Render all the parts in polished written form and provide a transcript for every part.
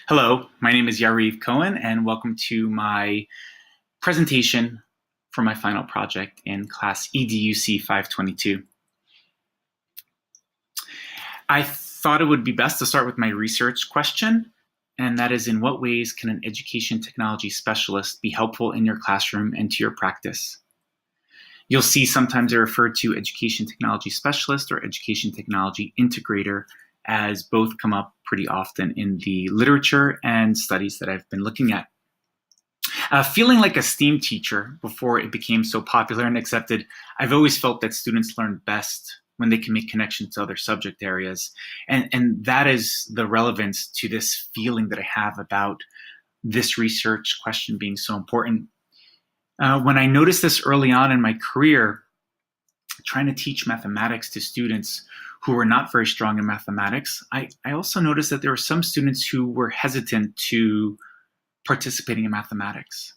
Hello, my name is Yariv Cohen, and welcome to my presentation for my final project in class EDUC 522. I thought it would be best to start with my research question, and that is, in what ways can an education technology specialist be helpful in your classroom and to your practice? You'll see sometimes they're referred to education technology specialist or education technology integrator, as both come up pretty often in the literature and studies that I've been looking at. Feeling like a STEAM teacher before it became so popular and accepted, I've always felt that students learn best when they can make connections to other subject areas. And that is the relevance to this feeling that I have about this research question being so important. When I noticed this early on in my career, trying to teach mathematics to students who were not very strong in mathematics, I also noticed that there were some students who were hesitant to participating in mathematics.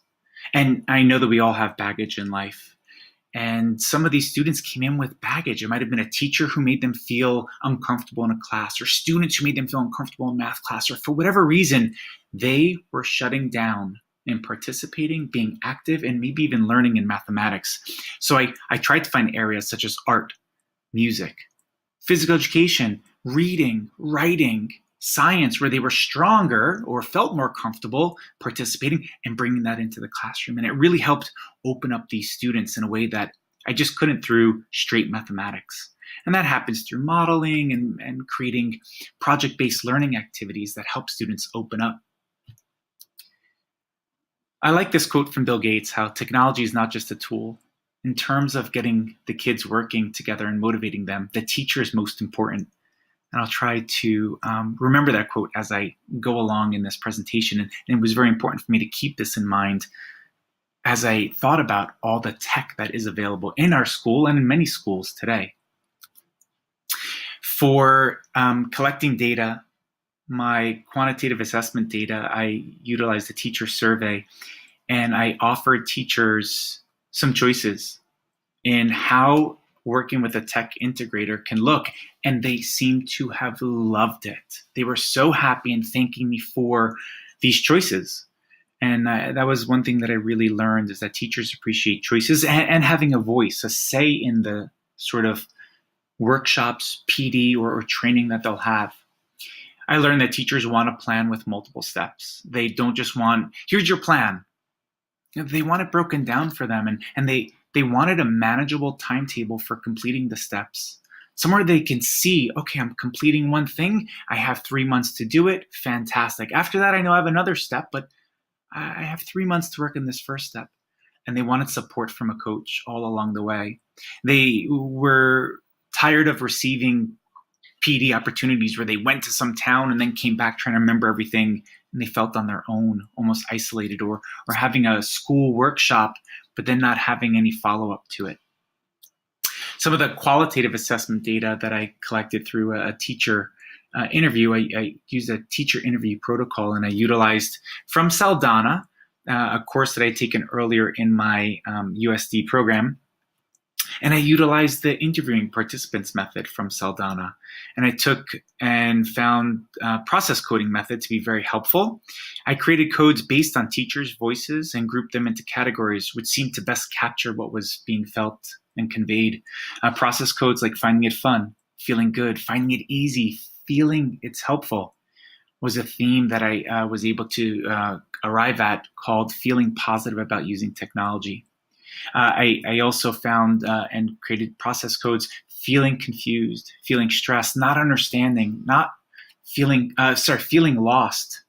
And I know that we all have baggage in life. And some of these students came in with baggage. It might have been a teacher who made them feel uncomfortable in a class, or students who made them feel uncomfortable in math class, or for whatever reason, they were shutting down in participating, being active, and maybe even learning in mathematics. So I tried to find areas such as art, music, physical education, reading, writing, science, where they were stronger or felt more comfortable participating and bringing that into the classroom. And it really helped open up these students in a way that I just couldn't through straight mathematics. And that happens through modeling and creating project-based learning activities that help students open up. I like this quote from Bill Gates, how technology is not just a tool. In terms of getting the kids working together and motivating them, the teacher is most important. And I'll try to remember that quote as I go along in this presentation. And it was very important for me to keep this in mind as I thought about all the tech that is available in our school and in many schools today. For collecting data, my quantitative assessment data, I utilized a teacher survey, and I offered teachers some choices in how working with a tech integrator can look, and they seem to have loved it. They were so happy and thanking me for these choices. And that was one thing that I really learned, is that teachers appreciate choices and having a voice, a say in the sort of workshops, PD, or training that they'll have. I learned that teachers want a plan with multiple steps. They don't just want, here's your plan. They want it broken down for them, and they wanted a manageable timetable for completing the steps. Somewhere they can see, okay, I'm completing one thing. I have 3 months to do it. Fantastic. After that, I know I have another step, but I have 3 months to work on this first step. And they wanted support from a coach all along the way. They were tired of receiving PD opportunities where they went to some town and then came back trying to remember everything, and they felt on their own, almost isolated, or having a school workshop, but then not having any follow-up to it. Some of the qualitative assessment data that I collected through a teacher interview, I used a teacher interview protocol, and I utilized from Saldana, a course that I had taken earlier in my USD program. And I utilized the interviewing participants method from Saldana. And I took and found process coding method to be very helpful. I created codes based on teachers' voices and grouped them into categories which seemed to best capture what was being felt and conveyed. Process codes like finding it fun, feeling good, finding it easy, feeling it's helpful was a theme that I was able to arrive at, called feeling positive about using technology. I also found and created process codes: feeling confused, feeling stressed, not understanding, feeling lost.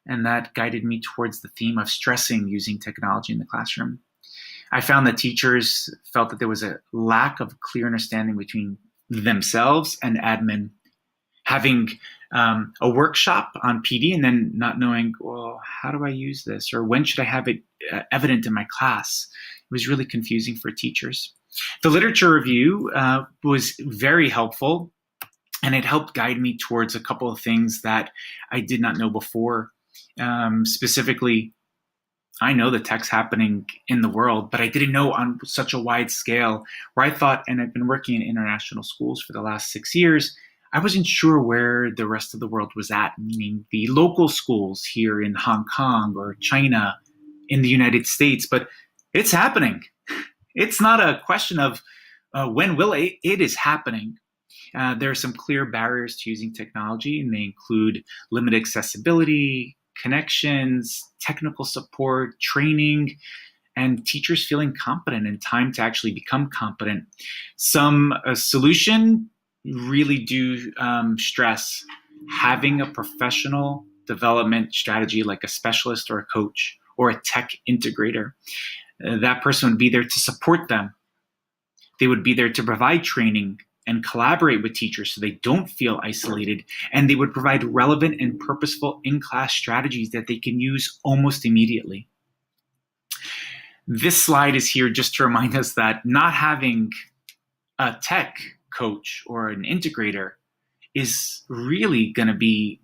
And that guided me towards the theme of stressing using technology in the classroom. I found that teachers felt that there was a lack of clear understanding between themselves and admin. Having a workshop on PD and then not knowing, well, how do I use this? Or when should I have it evident in my class? It was really confusing for teachers. The literature review was very helpful, and it helped guide me towards a couple of things that I did not know before. Specifically, I know the tech's happening in the world, but I didn't know on such a wide scale, where I thought, and I've been working in international schools for the last 6 years, I wasn't sure where the rest of the world was at, meaning the local schools here in Hong Kong or China, in the United States, but it's happening. It's not a question of when will it, it is happening. There are some clear barriers to using technology, and they include limited accessibility, connections, technical support, training, and teachers feeling competent and time to actually become competent. Some solution really do stress having a professional development strategy like a specialist or a coach or a tech integrator. That person would be there to support them. They would be there to provide training and collaborate with teachers so they don't feel isolated, and they would provide relevant and purposeful in-class strategies that they can use almost immediately. This slide is here just to remind us that not having a tech coach or an integrator is really going to be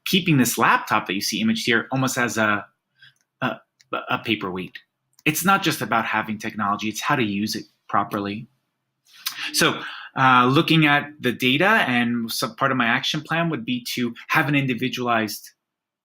keeping this laptop that you see imaged here almost as a paperweight. It's not just about having technology, it's how to use it properly. So looking at the data, and some part of my action plan would be to have an individualized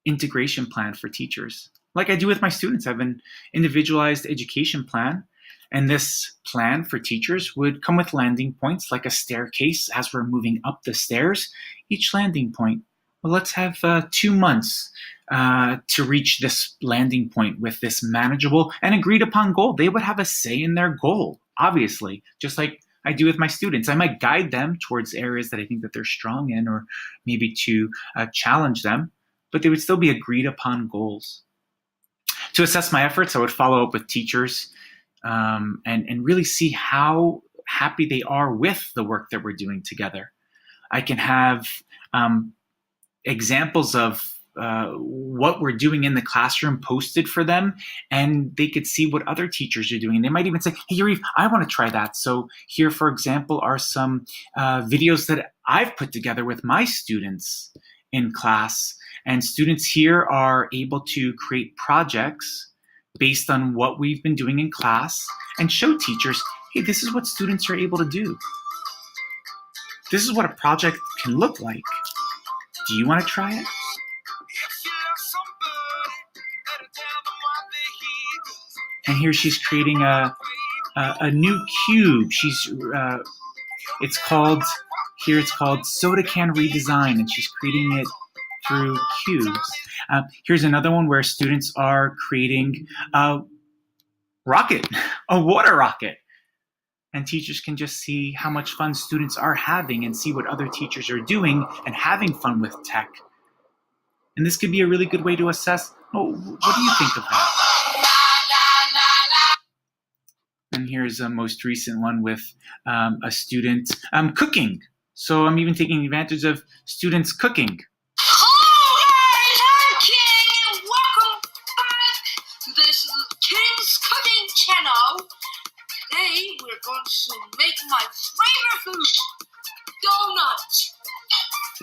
integration plan for teachers. Like I do with my students, I have an individualized education plan. And this plan for teachers would come with landing points like a staircase as we're moving up the stairs. Each landing point, well, let's have 2 months to reach this landing point with this manageable and agreed upon goal. They would have a say in their goal, obviously, just like I do with my students. I might guide them towards areas that I think that they're strong in, or maybe to challenge them, but they would still be agreed upon goals. To assess my efforts, I would follow up with teachers and really see how happy they are with the work that we're doing together. I can have examples of what we're doing in the classroom posted for them, and they could see what other teachers are doing. And they might even say, hey, Yariv, I want to try that. So here, for example, are some videos that I've put together with my students in class. And students here are able to create projects based on what we've been doing in class and show teachers, hey, this is what students are able to do. This is what a project can look like. Do you want to try it? And here she's creating a new cube. It's called Soda Can Redesign, and she's creating it through cubes. Here's another one where students are creating a rocket, a water rocket. And teachers can just see how much fun students are having and see what other teachers are doing and having fun with tech. And this could be a really good way to assess, oh, what do you think of that? And here's a most recent one with a student cooking. So I'm even taking advantage of students cooking. Hello guys, I'm King and welcome back to this King's Cooking channel. Today we're going to make my favorite food, donuts.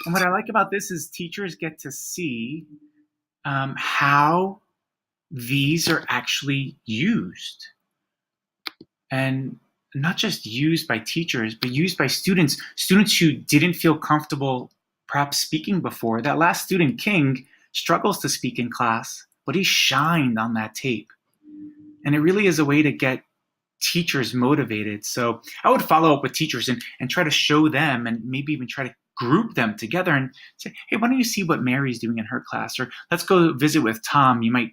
And what I like about this is teachers get to see how these are actually used. And not just used by teachers, but used by students who didn't feel comfortable perhaps speaking before. That last student, King, struggles to speak in class, but he shined on that tape. And it really is a way to get teachers motivated. So I would follow up with teachers and try to show them, and maybe even try to group them together and say, hey, why don't you see what Mary's doing in her class? Or let's go visit with Tom. You might,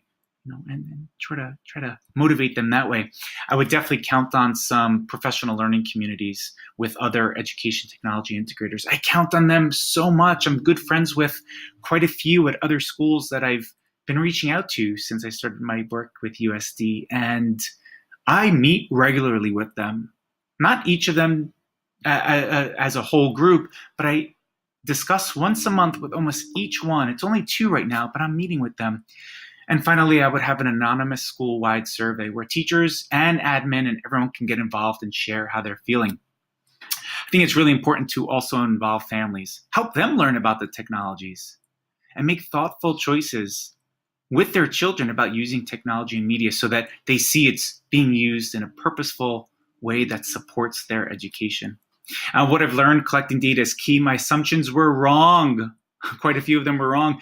and try to motivate them that way. I would definitely count on some professional learning communities with other education technology integrators. I count on them so much. I'm good friends with quite a few at other schools that I've been reaching out to since I started my work with USD, and I meet regularly with them. Not each of them as a whole group, but I discuss once a month with almost each one. It's only 2 right now, but I'm meeting with them. And finally, I would have an anonymous school-wide survey where teachers and admin and everyone can get involved and share how they're feeling. I think it's really important to also involve families, help them learn about the technologies, and make thoughtful choices with their children about using technology and media so that they see it's being used in a purposeful way that supports their education. What I've learned, collecting data is key. My assumptions were wrong. Quite a few of them were wrong.